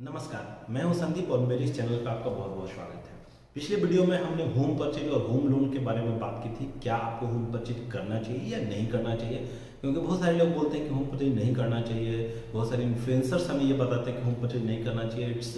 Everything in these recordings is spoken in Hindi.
नमस्कार, मैं हूं संदीप और मेरे इस चैनल पर आपका बहुत बहुत स्वागत है। पिछले वीडियो में हमने होम परचेज और होम लोन के बारे में बात की थी। क्या आपको होम परचेज करना चाहिए या नहीं करना चाहिए, क्योंकि बहुत सारे लोग बोलते हैं कि होम परचेज नहीं करना चाहिए। बहुत सारे इन्फ्लुएंसर्स हमें ये बताते हैं कि होम परचेज नहीं करना चाहिए, it's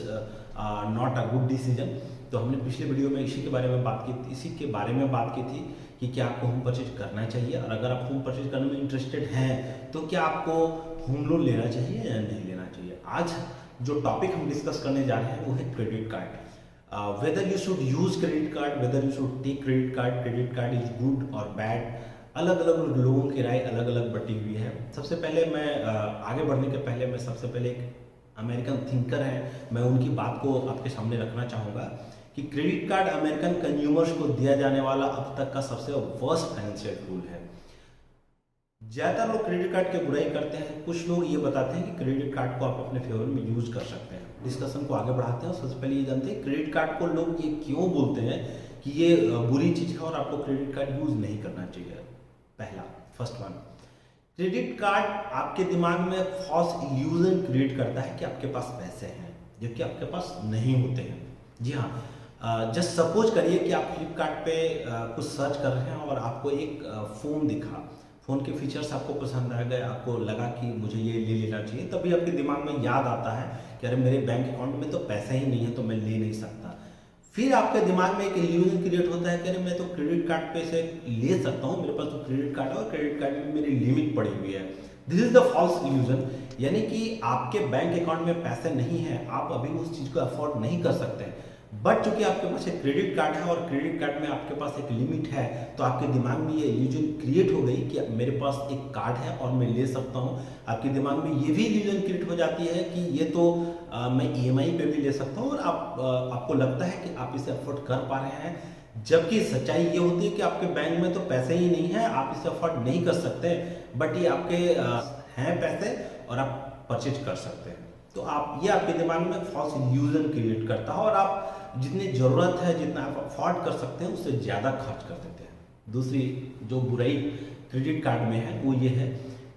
not a good decision. तो हमने पिछले वीडियो में इसी के बारे में बात की थी कि क्या आपको होम परचेज करना चाहिए, और अगर आप होम परचेज करने में इंटरेस्टेड हैं तो क्या आपको होम लोन लेना चाहिए या नहीं लेना चाहिए। आज जो टॉपिक हम डिस्कस करने जा रहे हैं वो है credit card. Whether you should use credit card, whether you should take credit card is good और बैड। अलग अलग लोगों की राय अलग अलग बटी हुई है। सबसे पहले मैं आगे बढ़ने के पहले मैं सबसे पहले एक अमेरिकन थिंकर है, मैं उनकी बात को आपके सामने रखना चाहूँगा कि क्रेडिट कार्ड अमेरिकन कंज्यूमर्स को दिया जाने वाला अब तक का सबसे वर्स्ट फाइनेंशियल टूल है। ज़्यादातर लोग क्रेडिट कार्ड की बुराई करते हैं, कुछ लोग ये बताते हैं कि क्रेडिट कार्ड को आप अपने फेवर में यूज कर सकते हैं। डिस्कशन को आगे बढ़ाते हैं और सबसे पहले ये जानते हैं क्रेडिट कार्ड को लोग ये क्यों बोलते हैं कि ये बुरी चीज़ है और आपको क्रेडिट कार्ड यूज नहीं करना चाहिए। फर्स्ट वन, क्रेडिट कार्ड आपके दिमाग में फॉल्स इल्यूजन क्रिएट करता है कि आपके पास पैसे हैं, जबकि आपके पास नहीं होते हैं। जी हाँ, जस्ट सपोज करिए कि आप फ्लिपकार्ट पे कुछ सर्च कर रहे हैं और आपको एक फ़ोन दिखा, फ़ोन के फीचर्स आपको पसंद आ गए, आपको लगा कि मुझे ये ले लेना चाहिए। तभी आपके दिमाग में याद आता है कि अरे मेरे बैंक अकाउंट में तो पैसा ही नहीं है तो मैं ले नहीं सकता। फिर आपके दिमाग में एक इल्यूजन क्रिएट होता है कि अरे मैं तो क्रेडिट कार्ड पे से ले सकता हूँ, मेरे पास तो क्रेडिट कार्ड है और क्रेडिट कार्ड में मेरी लिमिट पड़ी हुई है। This is the false illusion, यानी कि आपके बैंक अकाउंट में पैसे नहीं है, आप अभी उस चीज़ को अफोर्ड नहीं कर सकते। बट चूंकि आपके पास एक क्रेडिट कार्ड है और क्रेडिट कार्ड में आपके पास एक लिमिट है, तो आपके दिमाग में ये इल्यूजन क्रिएट हो गई कि मेरे पास एक कार्ड है और मैं ले सकता हूँ। आपके दिमाग में ये भी इल्यूजन क्रिएट हो जाती है कि ये तो मैं ईएमआई पे भी ले सकता हूँ, और आपको लगता है कि आप इसे अफोर्ड कर पा रहे हैं, जबकि सच्चाई ये होती है कि आपके बैंक में तो पैसे ही नहीं है, आप इसे अफोर्ड नहीं कर सकते। बट ये आपके हैं पैसे और आप परचेज कर सकते हैं। तो आप ये आपके दिमाग में फॉल्स इल्यूजन क्रिएट करता है और आप जितनी ज़रूरत है, जितना आप अफोर्ड कर सकते हैं, उससे ज़्यादा खर्च कर देते हैं। दूसरी जो बुराई क्रेडिट कार्ड में है वो ये है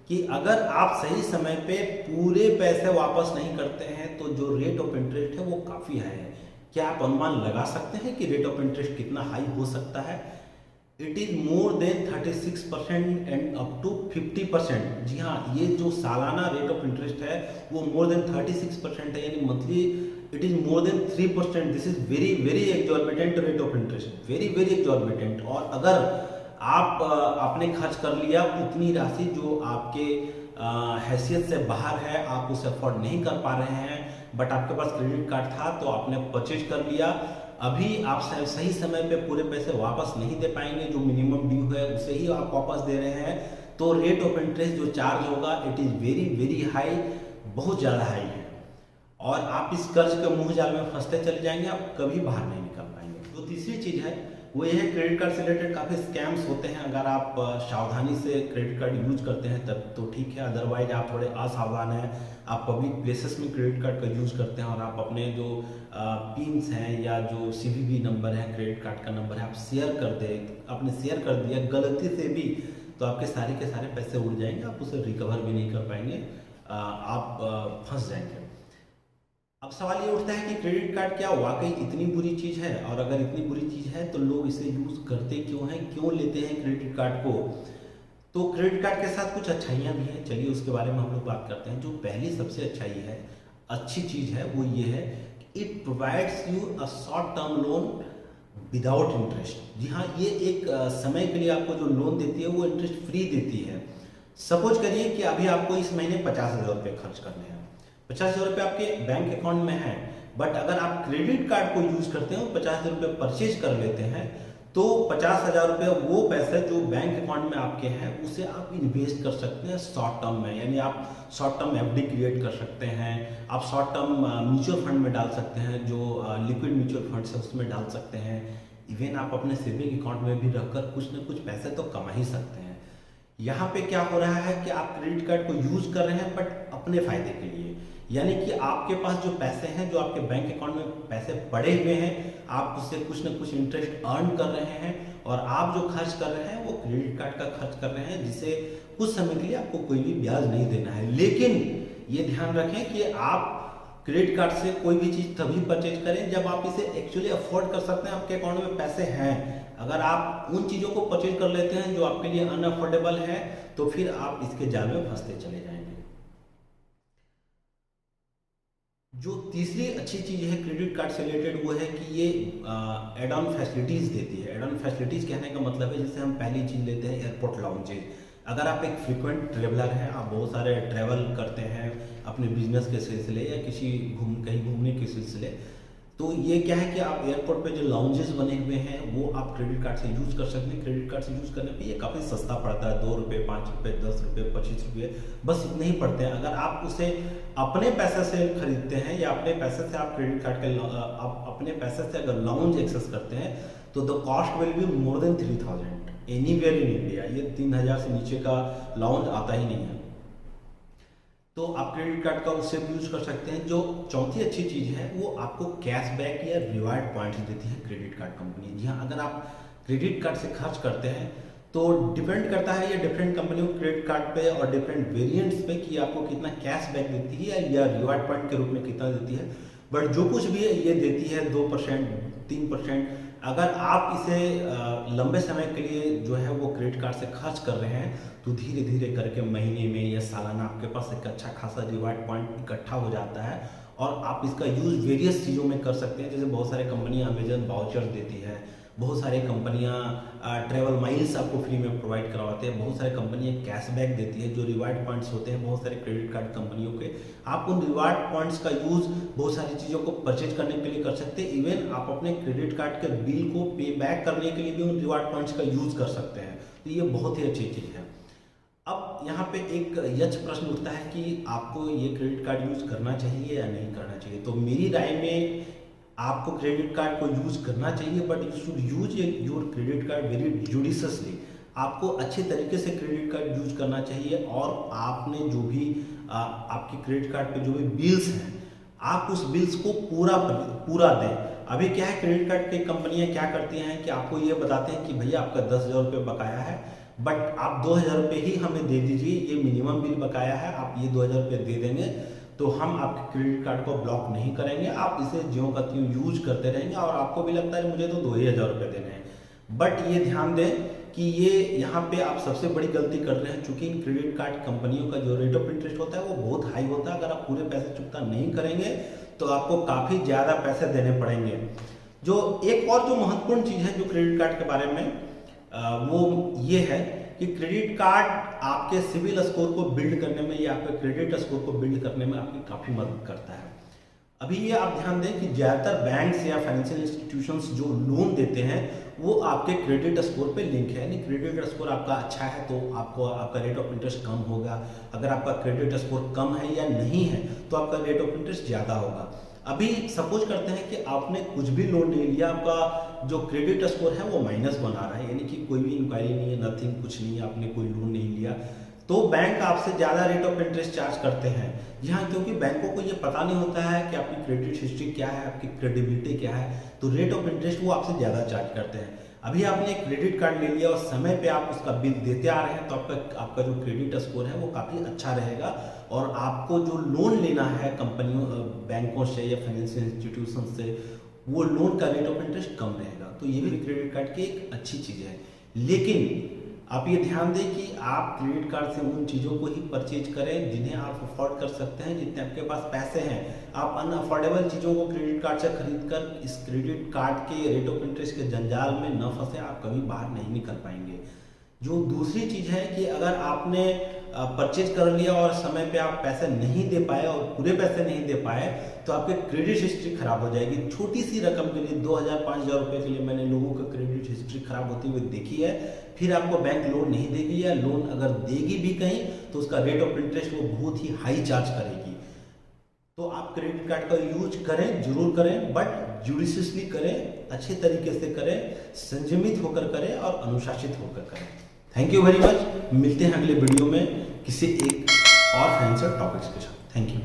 कि अगर आप सही समय पे पूरे पैसे वापस नहीं करते हैं तो जो रेट ऑफ इंटरेस्ट है वो काफ़ी हाई है। क्या आप अनुमान लगा सकते हैं कि रेट ऑफ इंटरेस्ट कितना हाई हो सकता है? It is more than 36% and up to 50%। जी हाँ, ये जो सालाना रेट ऑफ इंटरेस्ट है वो मोर देन 36% है, यानी monthly it is more than 3%। This is very very exorbitant rate of interest, very very exorbitant. और अगर आप आपने खर्च कर लिया उतनी राशि जो आपके हैसियत से बाहर है, आप उसे अफोर्ड नहीं कर पा रहे हैं, बट आपके पास क्रेडिट कार्ड था तो आपने परचेज कर लिया, अभी आप सही समय पे पूरे पैसे वापस नहीं दे पाएंगे, जो मिनिमम ड्यू है उसे ही आप वापस दे रहे हैं, तो रेट ऑफ इंटरेस्ट जो चार्ज होगा it is very very high, बहुत ज़्यादा हाई है, और आप इस कर्ज के मुंह जाल में फंसते चले जाएंगे, आप कभी बाहर नहीं निकल पाएंगे। तो तीसरी चीज़ है वो ये है, क्रेडिट कार्ड से रिलेटेड काफ़ी स्कैम्स होते हैं। अगर आप सावधानी से क्रेडिट कार्ड यूज करते हैं तब तो ठीक है, अदरवाइज आप थोड़े असावधान हैं, आप पब्लिक प्लेसेस में क्रेडिट कार्ड का यूज़ करते हैं और आप अपने जो पिन्स हैं या जो सीवीवी नंबर है, क्रेडिट कार्ड का नंबर है, आप शेयर कर दें, आपने शेयर कर दिया गलती से भी, तो आपके सारे के सारे पैसे उड़ जाएंगे, आप उसे रिकवर भी नहीं कर पाएंगे, आप फंस जाएंगे। अब सवाल ये उठता है कि क्रेडिट कार्ड क्या वाकई इतनी बुरी चीज़ है, और अगर इतनी बुरी चीज़ है तो लोग इसे यूज़ करते क्यों हैं, क्यों लेते हैं क्रेडिट कार्ड को। तो क्रेडिट कार्ड के साथ कुछ अच्छाइयाँ भी हैं, चलिए उसके बारे में हम लोग बात करते हैं। जो पहली सबसे अच्छी चीज़ है वो ये है कि it provides you a short term loan without interest. जी हाँ, ये एक समय के लिए आपको जो लोन देती है वो इंटरेस्ट फ्री देती है। सपोज करिए कि अभी आपको इस महीने 50,000 रुपये खर्च करने हैं, 50,000 रुपये आपके बैंक अकाउंट में है, बट अगर आप क्रेडिट कार्ड को यूज करते हैं और 50,000 रुपये परचेज कर लेते हैं, तो 50,000 रुपये वो पैसे जो बैंक अकाउंट में आपके हैं उसे आप इन्वेस्ट कर सकते हैं शॉर्ट टर्म में, यानी आप शॉर्ट टर्म एफडी क्रिएट कर सकते हैं, आप शॉर्ट टर्म म्यूचुअल फंड में डाल सकते हैं, जो लिक्विड म्यूचुअल फंड्स है उसमें डाल सकते हैं, इवन आप अपने सेविंग अकाउंट में भी रखकर कुछ न कुछ पैसे तो कमा ही सकते हैं। यहाँ पे क्या हो रहा है कि आप क्रेडिट कार्ड को यूज कर रहे हैं बट अपने फायदे के लिए, यानी कि आपके पास जो पैसे हैं, जो आपके बैंक अकाउंट में पैसे पड़े हुए हैं, आप उससे कुछ न कुछ इंटरेस्ट अर्न कर रहे हैं, और आप जो खर्च कर रहे हैं वो क्रेडिट कार्ड का खर्च कर रहे हैं, जिसे कुछ समय के लिए आपको कोई भी ब्याज नहीं देना है। लेकिन ये ध्यान रखें कि आप क्रेडिट कार्ड से कोई भी चीज़ तभी परचेज करें जब आप इसे एक्चुअली अफोर्ड कर सकते हैं, आपके अकाउंट में पैसे हैं। अगर आप उन चीज़ों को परचेज कर लेते हैं जो आपके लिए अनअफोर्डेबल है, तो फिर आप इसके जाल में फंसते चले जाएंगे। जो तीसरी अच्छी चीज़ है क्रेडिट कार्ड से रिलेटेड, वो है कि ये एड ऑन फैसिलिटीज़ देती है। एड ऑन फैसिलिटीज़ कहने का मतलब है, जैसे हम पहली चीज़ लेते हैं एयरपोर्ट लाउंजेज। अगर आप एक फ्रिक्वेंट ट्रेवलर हैं, आप बहुत सारे ट्रैवल करते हैं अपने बिजनेस के सिलसिले या कहीं घूमने के सिलसिले, तो ये क्या है कि आप एयरपोर्ट पे जो लाउंजेस बने हुए हैं वो आप क्रेडिट कार्ड से यूज़ कर सकते हैं। क्रेडिट कार्ड से यूज़ करने पे ये काफ़ी सस्ता पड़ता है, 2 रुपये, 5 रुपये, 10 रुपये, 25 रुपये, बस इतने ही पड़ते हैं। अगर आप उसे अपने पैसे से खरीदते हैं या अपने पैसे से आप क्रेडिट कार्ड के आप अपने पैसे से अगर लाउंज एक्सेस करते हैं, तो the cost will be more than 3000 anywhere in India. ये 3000 से नीचे का लाउंज आता ही नहीं है, तो आप क्रेडिट कार्ड का उससे यूज कर सकते हैं। जो चौथी अच्छी चीज़ है वो आपको कैशबैक या रिवार्ड पॉइंट्स देती है क्रेडिट कार्ड कंपनी। जी हाँ, अगर आप क्रेडिट कार्ड से खर्च करते हैं तो डिपेंड करता है ये डिफरेंट कंपनियों क्रेडिट कार्ड पे और डिफरेंट वेरिएंट्स पे कि आपको कितना कैशबैक देती है या रिवार्ड पॉइंट के रूप में कितना देती है। बट जो कुछ भी है ये देती है 2%, 3%। अगर आप इसे लंबे समय के लिए जो है वो क्रेडिट कार्ड से खर्च कर रहे हैं, तो धीरे धीरे करके महीने में या सालाना आपके पास एक अच्छा खासा रिवार्ड पॉइंट इकट्ठा हो जाता है और आप इसका यूज़ वेरियस चीज़ों में कर सकते हैं। जैसे बहुत सारे कंपनियां अमेजन वाउचर्स देती है, बहुत सारी कंपनियां ट्रैवल माइल्स आपको फ्री में प्रोवाइड करवाते हैं, बहुत सारी कंपनियां कैशबैक देती है जो रिवार्ड पॉइंट्स होते हैं बहुत सारे क्रेडिट कार्ड कंपनियों के। आप उन रिवार्ड पॉइंट्स का यूज़ बहुत सारी चीज़ों को परचेज करने के लिए कर सकते हैं। इवन आप अपने क्रेडिट कार्ड के बिल को पे बैक करने के लिए भी उन रिवार्ड पॉइंट्स का यूज़ कर सकते हैं। तो ये बहुत ही अच्छी चीज़ है। अब यहाँ पे एक यच प्रश्न उठता है कि आपको ये क्रेडिट कार्ड यूज़ करना चाहिए या नहीं करना चाहिए। तो मेरी राय में आपको क्रेडिट कार्ड को यूज करना चाहिए, but you should use your credit card very judiciously. आपको अच्छे तरीके से क्रेडिट कार्ड यूज करना चाहिए और आपने जो भी आपके क्रेडिट कार्ड पे जो भी बिल्स हैं, आप उस बिल्स को पूरा दें। अभी क्या है, क्रेडिट कार्ड की कंपनियां क्या करती हैं कि आपको ये बताते हैं कि भैया आपका 10,000 रुपये बकाया है, बट आप 2,000 रुपये ही हमें दे दीजिए, ये मिनिमम बिल बकाया है, आप ये 2,000 रुपये दे देंगे तो हम आपके क्रेडिट कार्ड को ब्लॉक नहीं करेंगे, आप इसे ज्यों का त्यों यूज करते रहेंगे और आपको भी लगता है मुझे तो 2,000 रुपये देने हैं। बट ये ध्यान दें कि ये यहाँ पे आप सबसे बड़ी गलती कर रहे हैं, चूंकि इन क्रेडिट कार्ड कंपनियों का जो रेट ऑफ इंटरेस्ट होता है वो बहुत हाई होता है। अगर आप पूरे पैसे चुकता नहीं करेंगे तो आपको काफ़ी ज़्यादा पैसे देने पड़ेंगे। जो एक और जो महत्वपूर्ण चीज़ है जो क्रेडिट कार्ड के बारे में वो ये है कि क्रेडिट कार्ड आपके सिविल स्कोर को बिल्ड करने में या आपके क्रेडिट स्कोर को बिल्ड करने में आपकी काफ़ी मदद करता है। अभी ये आप ध्यान दें कि ज़्यादातर बैंक्स या फाइनेंशियल इंस्टीट्यूशंस जो लोन देते हैं वो आपके क्रेडिट स्कोर पे लिंक है। यानी क्रेडिट स्कोर आपका अच्छा है तो आपको आपका रेट ऑफ इंटरेस्ट कम होगा, अगर आपका क्रेडिट स्कोर कम है या नहीं है तो आपका रेट ऑफ इंटरेस्ट ज़्यादा होगा। अभी सपोज करते हैं कि आपने कुछ भी लोन नहीं लिया, आपका जो क्रेडिट स्कोर है वो माइनस बना रहा है, यानी कि कोई भी इंक्वायरी नहीं है, नथिंग, कुछ नहीं है, आपने कोई लोन नहीं लिया, तो बैंक आपसे ज़्यादा रेट ऑफ इंटरेस्ट चार्ज करते हैं। जी हाँ, क्योंकि बैंकों को ये पता नहीं होता है कि आपकी क्रेडिट हिस्ट्री क्या है, आपकी क्रेडिबिलिटी क्या है, तो रेट ऑफ इंटरेस्ट वो आपसे ज़्यादा चार्ज करते हैं। अभी आपने क्रेडिट कार्ड ले लिया और समय पे आप उसका बिल देते आ रहे हैं तो आपका जो क्रेडिट स्कोर है वो काफ़ी अच्छा रहेगा और आपको जो लोन लेना है कंपनियों, बैंकों से या फाइनेंशियल इंस्टीट्यूशन से, वो लोन का रेट ऑफ इंटरेस्ट कम रहेगा। तो ये भी क्रेडिट कार्ड की एक अच्छी चीज़ है। लेकिन आप ये ध्यान दें कि आप क्रेडिट कार्ड से उन चीज़ों को ही परचेज करें जिन्हें आप अफोर्ड कर सकते हैं, जितने आपके पास पैसे हैं। आप अनअफोर्डेबल चीज़ों को क्रेडिट कार्ड से खरीद कर इस क्रेडिट कार्ड के रेट ऑफ इंटरेस्ट के जंजाल में न फंसे, आप कभी बाहर नहीं निकल पाएंगे। जो दूसरी चीज़ है कि अगर आपने परचेज कर लिया और समय पे आप पैसे नहीं दे पाए और पूरे पैसे नहीं दे पाए तो आपके क्रेडिट हिस्ट्री खराब हो जाएगी। छोटी सी रकम के लिए 2,000-5,000 रुपये के लिए मैंने लोगों का क्रेडिट हिस्ट्री खराब होती हुई देखी है। फिर आपको बैंक लोन नहीं देगी या लोन अगर देगी भी कहीं तो उसका रेट ऑफ इंटरेस्ट वो बहुत ही हाई चार्ज करेगी। तो आप क्रेडिट कार्ड का यूज करें, जरूर करें, बट जुडिशियसली करें, अच्छे तरीके से करें, संयमित होकर करें और अनुशासित होकर करें। Thank you very much. मिलते हैं अगले वीडियो में किसी एक और फाइनेंशियल टॉपिक्स के साथ। Thank you.